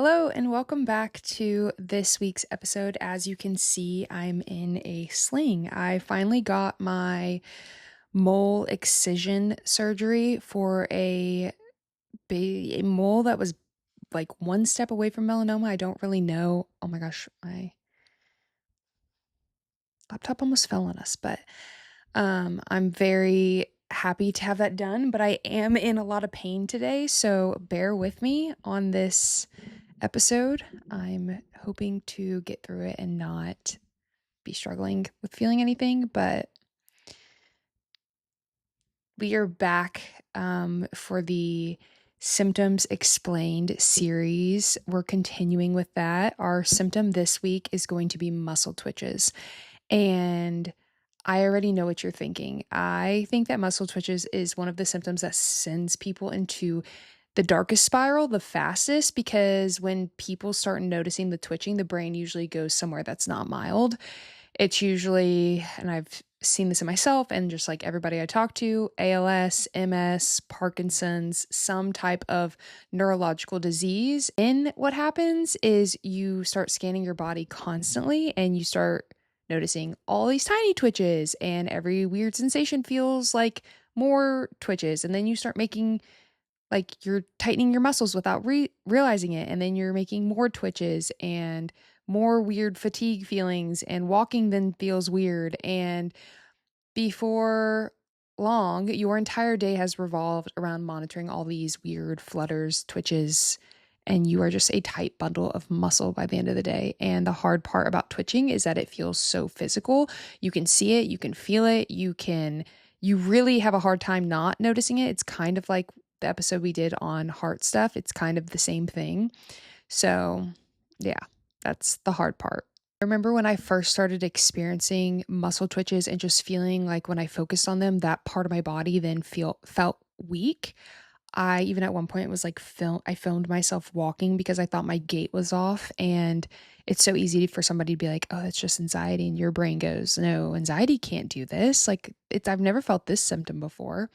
Hello and welcome back to this week's episode. As you can see, I'm in a sling. I finally got my mole excision surgery for a mole that was like one step away from melanoma. I don't really know. Oh my gosh, my laptop almost fell on us, but I'm very happy to have that done, but I am in a lot of pain today, so bear with me on this episode. I'm hoping to get through it and not be struggling with feeling anything, but we are back for the Symptoms Explained series. We're continuing with that. Our symptom this week is going to be muscle twitches. And I already know what you're thinking. I think that muscle twitches is one of the symptoms that sends people into the darkest spiral the fastest, because when people start noticing the twitching, the brain usually goes somewhere that's not mild. It's usually, and I've seen this in myself and just like everybody I talk to, ALS, MS, Parkinson's, some type of neurological disease. And what happens is you start scanning your body constantly and you start noticing all these tiny twitches, and every weird sensation feels like more twitches. And then you start making like you're tightening your muscles without realizing it, and then you're making more twitches and more weird fatigue feelings, and walking then feels weird, and before long your entire day has revolved around monitoring all these weird flutters, twitches, and you are just a tight bundle of muscle by the end of the day. And the hard part about twitching is that it feels so physical. You can see it, you can feel it, you really have a hard time not noticing it. It's kind of like the episode we did on heart stuff. It's kind of the same thing. So, yeah, that's the hard part. I remember when I first started experiencing muscle twitches and just feeling like when I focused on them, that part of my body then felt weak. I even at one point was like I filmed myself walking because I thought my gait was off, and it's so easy for somebody to be like, "Oh, that's just anxiety," and your brain goes, "No, anxiety can't do this." Like I've never felt this symptom before,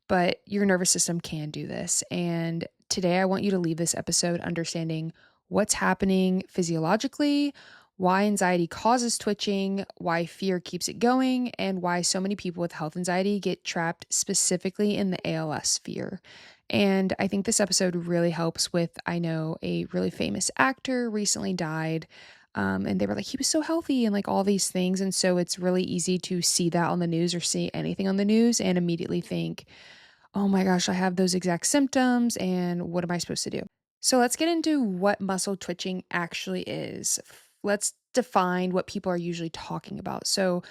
but your nervous system can do this. And today I want you to leave this episode understanding what's happening physiologically, why anxiety causes twitching, why fear keeps it going, and why so many people with health anxiety get trapped specifically in the ALS fear. And I think this episode really helps with, I know a really famous actor recently died. And they were like, he was so healthy and like all these things. And so it's really easy to see that on the news or see anything on the news and immediately think, oh my gosh, I have those exact symptoms, and what am I supposed to do? So let's get into what muscle twitching actually is. Let's define what people are usually talking about. So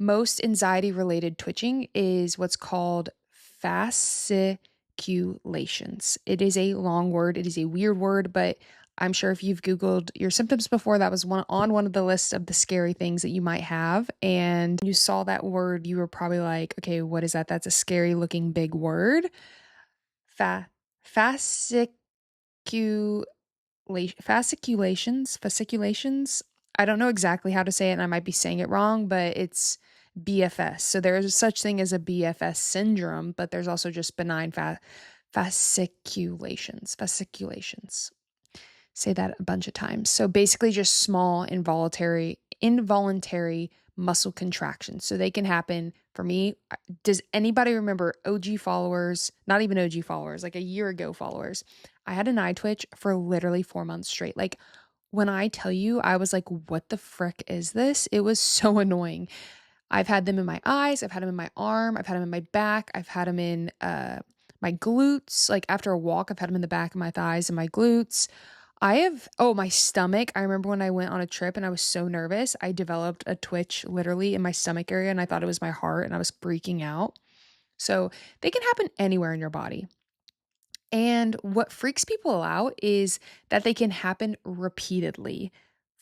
most anxiety related twitching is what's called fasciculations. It is a long word. It is a weird word, but I'm sure if you've Googled your symptoms before, that was one of the lists of the scary things that you might have. And you saw that word, you were probably like, okay, what is that? That's a scary looking big word. Fa- fascicu- fasciculations. I don't know exactly how to say it, and I might be saying it wrong, but it's BFS. So there is such thing as a BFS syndrome, but there's also just benign fasciculations. Fasciculations. Say that a bunch of times. So basically just small involuntary muscle contractions. So they can happen for me. Does anybody remember OG followers, not even OG followers, like a year ago followers? I had an eye twitch for literally 4 months straight. Like when I tell you, I was like, what the frick is this? It was so annoying. I've had them in my eyes. I've had them in my arm. I've had them in my back. I've had them in my glutes. Like after a walk, I've had them in the back of my thighs and my glutes. My stomach. I remember when I went on a trip and I was so nervous, I developed a twitch literally in my stomach area, and I thought it was my heart and I was freaking out. So they can happen anywhere in your body. And what freaks people out is that they can happen repeatedly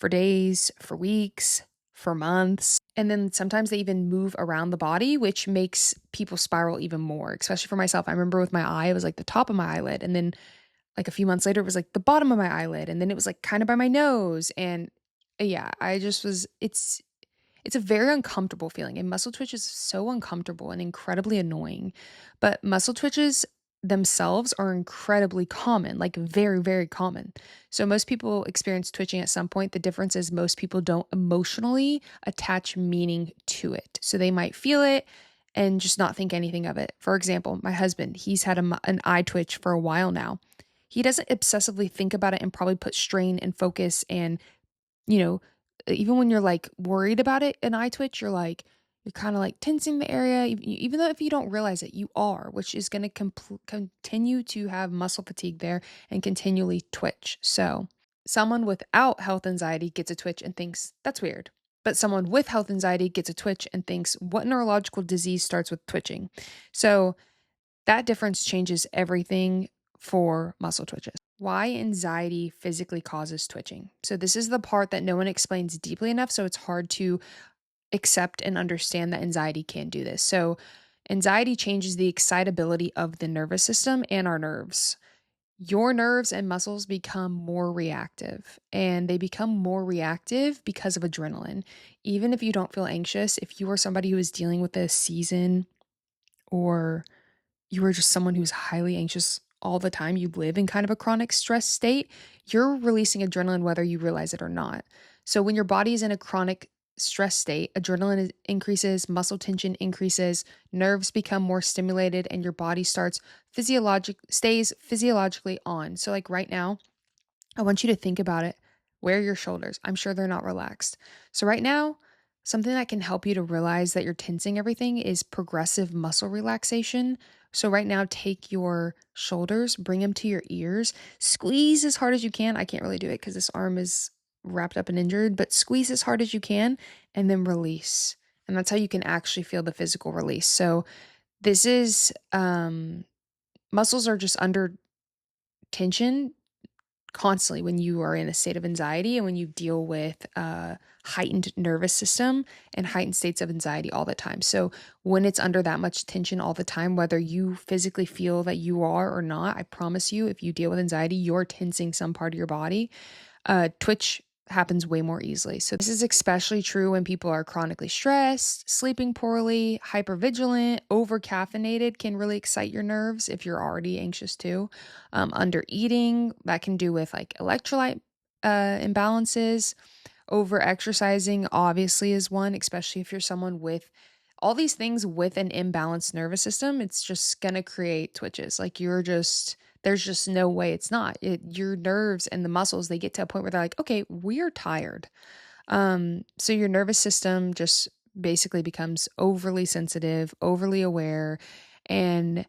for days, for weeks, for months. And then sometimes they even move around the body, which makes people spiral even more, especially for myself. I remember with my eye, it was like the top of my eyelid. And then like a few months later, it was like the bottom of my eyelid. And then it was like kind of by my nose. And yeah, I just was, it's a very uncomfortable feeling. And muscle twitch is so uncomfortable and incredibly annoying. But muscle twitches themselves are incredibly common, like very, very common. So most people experience twitching at some point. The difference is most people don't emotionally attach meaning to it. So they might feel it and just not think anything of it. For example, my husband, he's had an eye twitch for a while now. He doesn't obsessively think about it and probably put strain and focus and, you know, even when you're like worried about it, an eye twitch, you're kind of like tensing the area, even though if you don't realize it, you are, which is going to continue to have muscle fatigue there and continually twitch. So, someone without health anxiety gets a twitch and thinks that's weird. But someone with health anxiety gets a twitch and thinks, what neurological disease starts with twitching? So, that difference changes everything for muscle twitches. Why anxiety physically causes twitching. So, this is the part that no one explains deeply enough. So, it's hard to accept and understand that anxiety can do this. So, anxiety changes the excitability of the nervous system and our nerves. Your nerves and muscles become more reactive, and they become more reactive because of adrenaline. Even if you don't feel anxious, if you are somebody who is dealing with a season or you are just someone who's highly anxious all the time, you live in kind of a chronic stress state, you're releasing adrenaline whether you realize it or not. So when your body is in a chronic stress state, adrenaline increases, muscle tension increases, nerves become more stimulated, and your body stays physiologically on. So like right now, I want you to think about it. Wear your shoulders. I'm sure they're not relaxed. So right now, something that can help you to realize that you're tensing everything is progressive muscle relaxation. So right now, take your shoulders, bring them to your ears, squeeze as hard as you can. I can't really do it because this arm is wrapped up and injured, but squeeze as hard as you can and then release. And that's how you can actually feel the physical release. So this is muscles are just under tension constantly when you are in a state of anxiety and when you deal with heightened nervous system and heightened states of anxiety all the time. So when it's under that much tension all the time, whether you physically feel that you are or not, I promise you, if you deal with anxiety, you're tensing some part of your body. Twitch happens way more easily. So this is especially true when people are chronically stressed, sleeping poorly, hypervigilant, over caffeinated can really excite your nerves if you're already anxious too. Under eating, that can do with like electrolyte imbalances. Over exercising obviously is one, especially if you're someone with all these things with an imbalanced nervous system. It's just gonna create twitches. Like there's just no way it's not. Your nerves and the muscles, they get to a point where they're like, okay, we're tired. So your nervous system just basically becomes overly sensitive, overly aware. And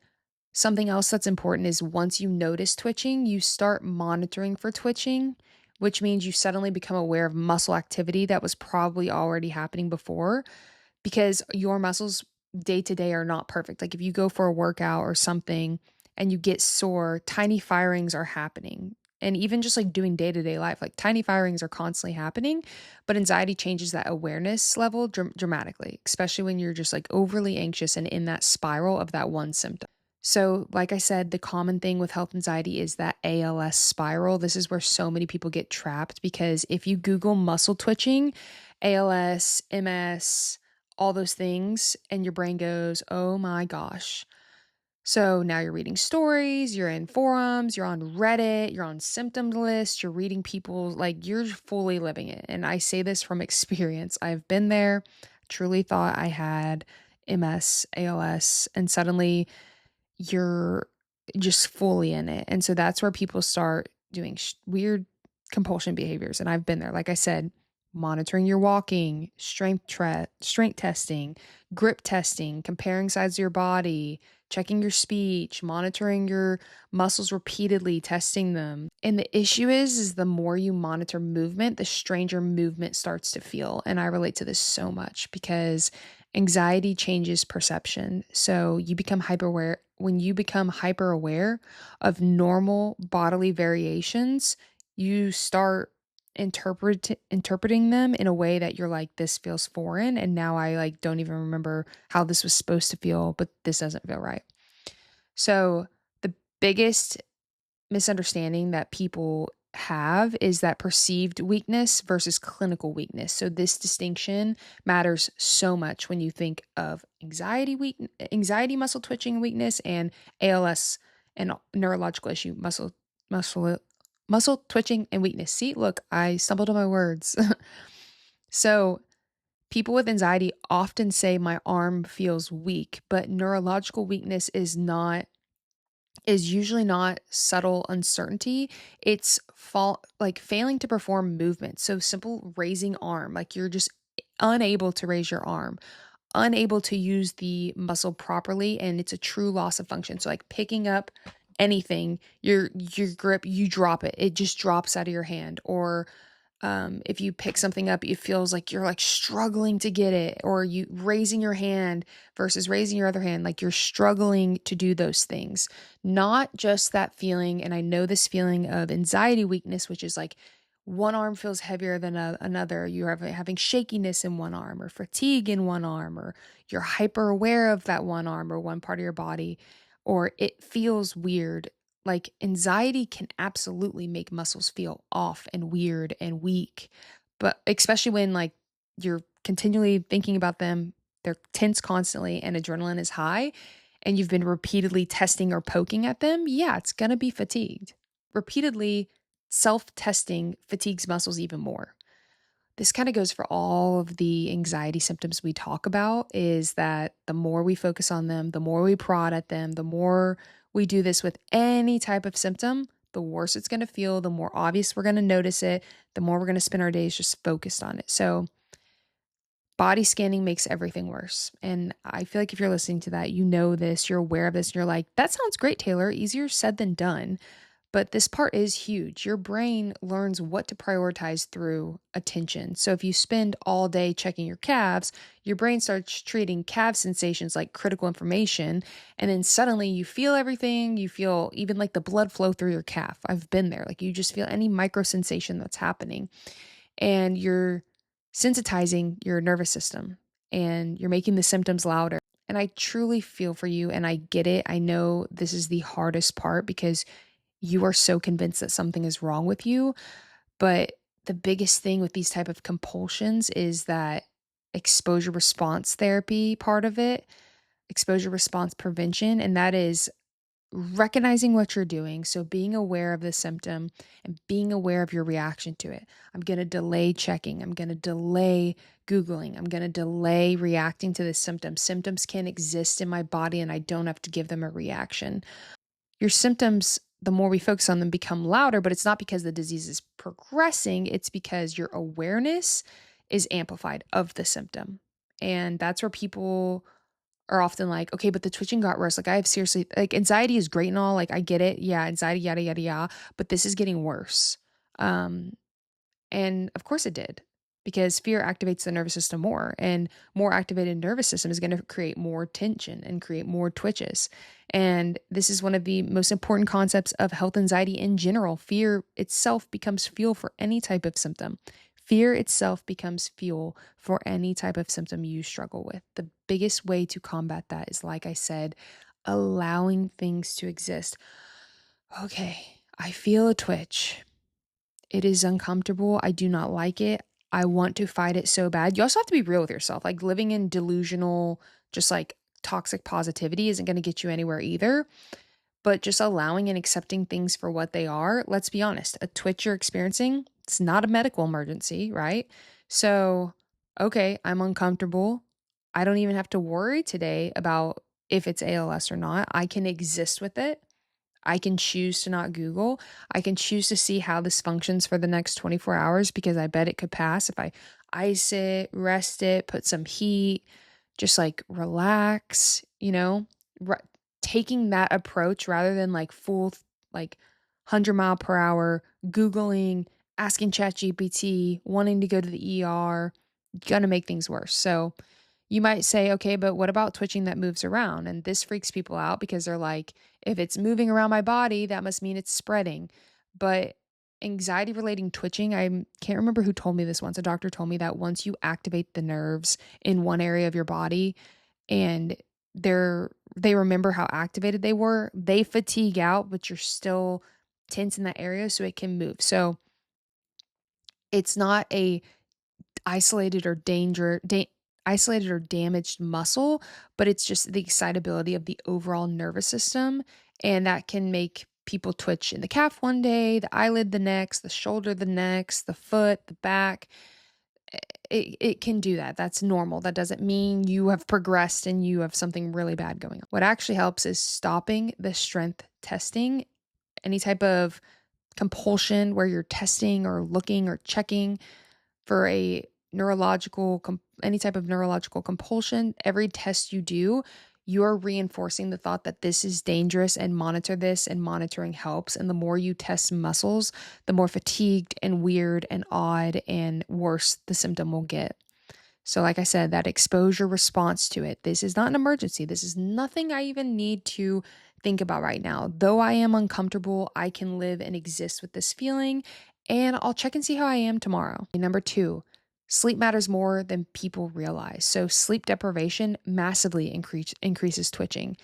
something else that's important is once you notice twitching, you start monitoring for twitching, which means you suddenly become aware of muscle activity that was probably already happening before because your muscles day to day are not perfect. Like if you go for a workout or something and you get sore, tiny firings are happening. And even just like doing day to day life, like tiny firings are constantly happening. But anxiety changes that awareness level dramatically, especially when you're just like overly anxious and in that spiral of that one symptom. So, like I said, the common thing with health anxiety is that ALS spiral. This is where so many people get trapped because if you Google muscle twitching, ALS, MS, all those things, and your brain goes, oh my gosh. So now you're reading stories, you're in forums, you're on Reddit, you're on symptom lists, you're reading people, like you're fully living it. And I say this from experience. I've been there, truly thought I had MS, ALS, and suddenly you're just fully in it. And so that's where people start doing weird compulsion behaviors. And I've been there. Like I said, monitoring your walking, strength testing, grip testing, comparing sides of your body, checking your speech, monitoring your muscles repeatedly, testing them. And the issue is the more you monitor movement, the stranger movement starts to feel. And I relate to this so much because anxiety changes perception. So you become hyper aware. When you become hyper aware of normal bodily variations, you start interpreting them in a way that you're like, this feels foreign. And now I like don't even remember how this was supposed to feel, but this doesn't feel right. So the biggest misunderstanding that people have is that perceived weakness versus clinical weakness. So this distinction matters so much when you think of anxiety muscle twitching weakness and ALS and neurological issue, muscle, muscle twitching and weakness. See, look, I stumbled on my words. So people with anxiety often say my arm feels weak, but neurological weakness is usually not subtle uncertainty. It's like failing to perform movement. So simple raising arm, like you're just unable to raise your arm, unable to use the muscle properly, and it's a true loss of function. So like picking up anything, your grip, you drop it. It just drops out of your hand. Or if you pick something up, it feels like you're like struggling to get it, or you raising your hand versus raising your other hand, like you're struggling to do those things. Not just that feeling. And I know this feeling of anxiety weakness, which is like one arm feels heavier than another. You're having shakiness in one arm or fatigue in one arm, or you're hyper aware of that one arm or one part of your body, or it feels weird. Like anxiety can absolutely make muscles feel off and weird and weak, but especially when like you're continually thinking about them, they're tense constantly and adrenaline is high and you've been repeatedly testing or poking at them, yeah, it's going to be fatigued. Repeatedly self-testing fatigues muscles even more. This kind of goes for all of the anxiety symptoms we talk about, is that the more we focus on them, the more we prod at them, the more we do this with any type of symptom, the worse it's going to feel, the more obvious we're going to notice it, the more we're going to spend our days just focused on it. So body scanning makes everything worse. And I feel like if you're listening to that, you know this, you're aware of this, and you're like, that sounds great, Taylor. Easier said than done. But this part is huge. Your brain learns what to prioritize through attention. So if you spend all day checking your calves, your brain starts treating calf sensations like critical information. And then suddenly you feel everything. You feel even like the blood flow through your calf. I've been there. Like you just feel any micro sensation that's happening. And you're sensitizing your nervous system and you're making the symptoms louder. And I truly feel for you and I get it. I know this is the hardest part because you are so convinced that something is wrong with you. But the biggest thing with these type of compulsions is that exposure response therapy part of it, exposure response prevention, and that is recognizing what you're doing. So being aware of the symptom and being aware of your reaction to it. I'm going to delay checking. I'm going to delay Googling. I'm going to delay reacting to the symptom. Symptoms can exist in my body and I don't have to give them a reaction. Your symptoms, the more we focus on them, become louder, but it's not because the disease is progressing. It's because your awareness is amplified of the symptom. And that's where people are often like, okay, but the twitching got worse. Like I have seriously, like anxiety is great and all, like I get it. Yeah, anxiety, yada, yada, yada, but this is getting worse. And of course it did, because fear activates the nervous system more, and more activated nervous system is going to create more tension and create more twitches. And this is one of the most important concepts of health anxiety in general. Fear itself becomes fuel for any type of symptom. Fear itself becomes fuel for any type of symptom you struggle with. The biggest way to combat that is, like I said, allowing things to exist. Okay, I feel a twitch. It is uncomfortable. I do not like it. I want to fight it so bad. You also have to be real with yourself. Like living in delusional, just like toxic positivity isn't going to get you anywhere either. But just allowing and accepting things for what they are. Let's be honest, a twitch you're experiencing, it's not a medical emergency, right? So, okay, I'm uncomfortable. I don't even have to worry today about if it's ALS or not. I can exist with it. I can choose to not Google. I can choose to see how this functions for the next 24 hours because I bet it could pass if I ice it, rest it, put some heat, just like relax, taking that approach rather than like full, like 100 mile per hour Googling, asking ChatGPT, wanting to go to the ER, gonna make things worse. So you might say, okay, but what about twitching that moves around? And this freaks people out because they're like, if it's moving around my body, that must mean it's spreading. But anxiety relating twitching, I can't remember who told me this once. A doctor told me that once you activate the nerves in one area of your body and they remember how activated they were, they fatigue out, but you're still tense in that area so it can move. So it's not a isolated or isolated or damaged muscle, but it's just the excitability of the overall nervous system. And that can make people twitch in the calf one day, the eyelid the next, the shoulder the next, the foot, the back. It can do that. That's normal. That doesn't mean you have progressed and you have something really bad going on. What actually helps is stopping the strength testing, any type of compulsion where you're testing or looking or checking for any type of neurological compulsion. Every test you do, you're reinforcing the thought that this is dangerous and monitor this, and monitoring helps. And the more you test muscles, the more fatigued and weird and odd and worse the symptom will get. So like I said, that exposure response to it, this is not an emergency. This is nothing I even need to think about right now. Though I am uncomfortable, I can live and exist with this feeling, and I'll check and see how I am tomorrow. Number 2, sleep matters more than people realize. So sleep deprivation massively increases twitching.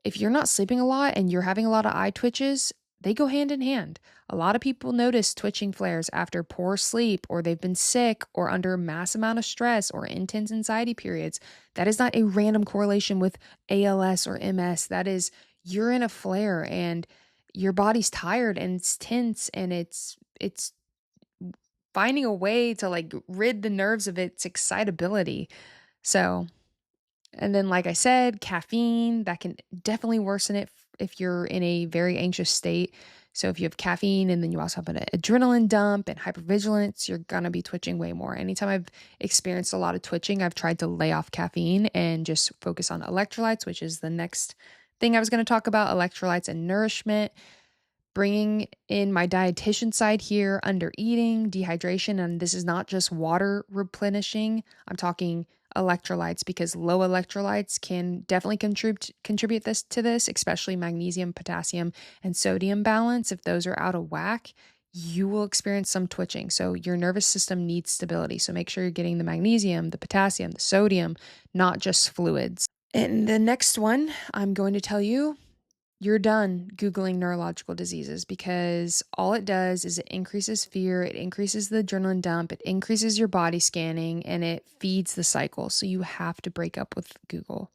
If you're not sleeping a lot and you're having a lot of eye twitches, they go hand in hand. A lot of people notice twitching flares after poor sleep, or they've been sick, or under a mass amount of stress or intense anxiety periods. That is not a random correlation with ALS or MS. That is, you're in a flare and your body's tired and it's tense, and it's finding a way to like rid the nerves of its excitability. So, and then, like I said, caffeine, that can definitely worsen it if you're in a very anxious state. So if you have caffeine and then you also have an adrenaline dump and hypervigilance, you're going to be twitching way more. Anytime I've experienced a lot of twitching, I've tried to lay off caffeine and just focus on electrolytes, which is the next thing I was going to talk about, electrolytes and nourishment. Bringing in my dietitian side here, under eating, dehydration, and this is not just water replenishing. I'm talking electrolytes, because low electrolytes can definitely contribute to this, especially magnesium, potassium, and sodium balance. If those are out of whack, you will experience some twitching. So your nervous system needs stability. So make sure you're getting the magnesium, the potassium, the sodium, not just fluids. And the next one, I'm going to tell you, you're done Googling neurological diseases, because all it does is it increases fear, it increases the adrenaline dump, it increases your body scanning, and it feeds the cycle. So you have to break up with Google.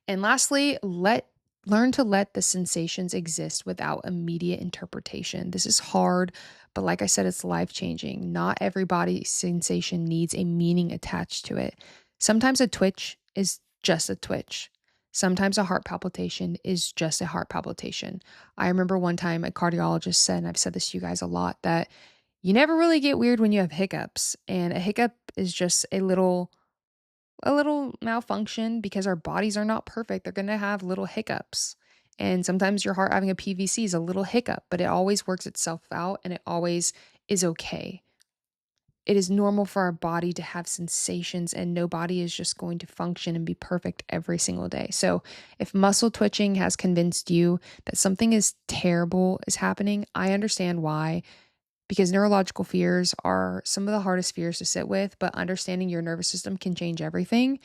And lastly, learn to let the sensations exist without immediate interpretation. This is hard, but like I said, it's life-changing. Not every body sensation needs a meaning attached to it. Sometimes a twitch is just a twitch. Sometimes a heart palpitation is just a heart palpitation. I remember one time a cardiologist said, and I've said this to you guys a lot, that you never really get weird when you have hiccups. And a hiccup is just a little malfunction, because our bodies are not perfect. They're going to have little hiccups. And sometimes your heart having a PVC is a little hiccup, but it always works itself out and it always is okay. It is normal for our body to have sensations, and no body is just going to function and be perfect every single day. So if muscle twitching has convinced you that something is terrible is happening, I understand why, because neurological fears are some of the hardest fears to sit with, but understanding your nervous system can change everything.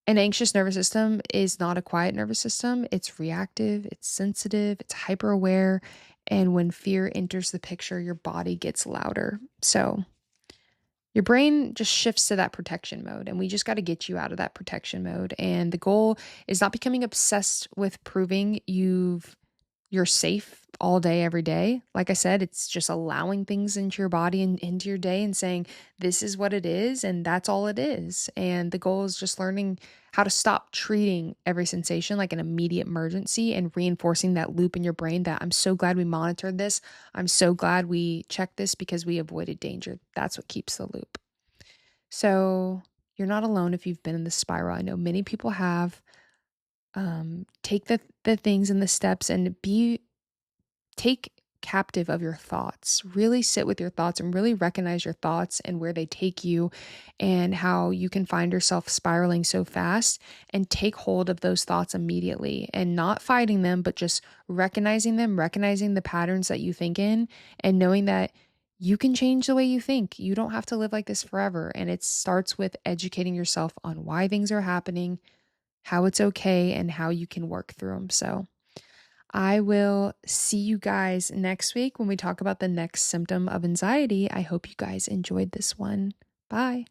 An anxious nervous system is not a quiet nervous system. It's reactive, it's sensitive, it's hyper aware. And when fear enters the picture, your body gets louder. So your brain just shifts to that protection mode, and we just got to get you out of that protection mode. And the goal is not becoming obsessed with proving you're safe all day, every day. Like I said, it's just allowing things into your body and into your day and saying, this is what it is, and that's all it is. And the goal is just learning how to stop treating every sensation like an immediate emergency, and reinforcing that loop in your brain that I'm so glad we monitored this. I'm so glad we checked this, because we avoided danger. That's what keeps the loop. So you're not alone if you've been in the spiral. I know many people have. Take the things and the steps, and take captive of your thoughts. Really sit with your thoughts and really recognize your thoughts and where they take you, and how you can find yourself spiraling so fast, and take hold of those thoughts immediately, and not fighting them, but just recognizing them, recognizing the patterns that you think in, and knowing that you can change the way you think. You don't have to live like this forever. And it starts with educating yourself on why things are happening, how it's okay, and how you can work through them. So I will see you guys next week when we talk about the next symptom of anxiety. I hope you guys enjoyed this one. Bye.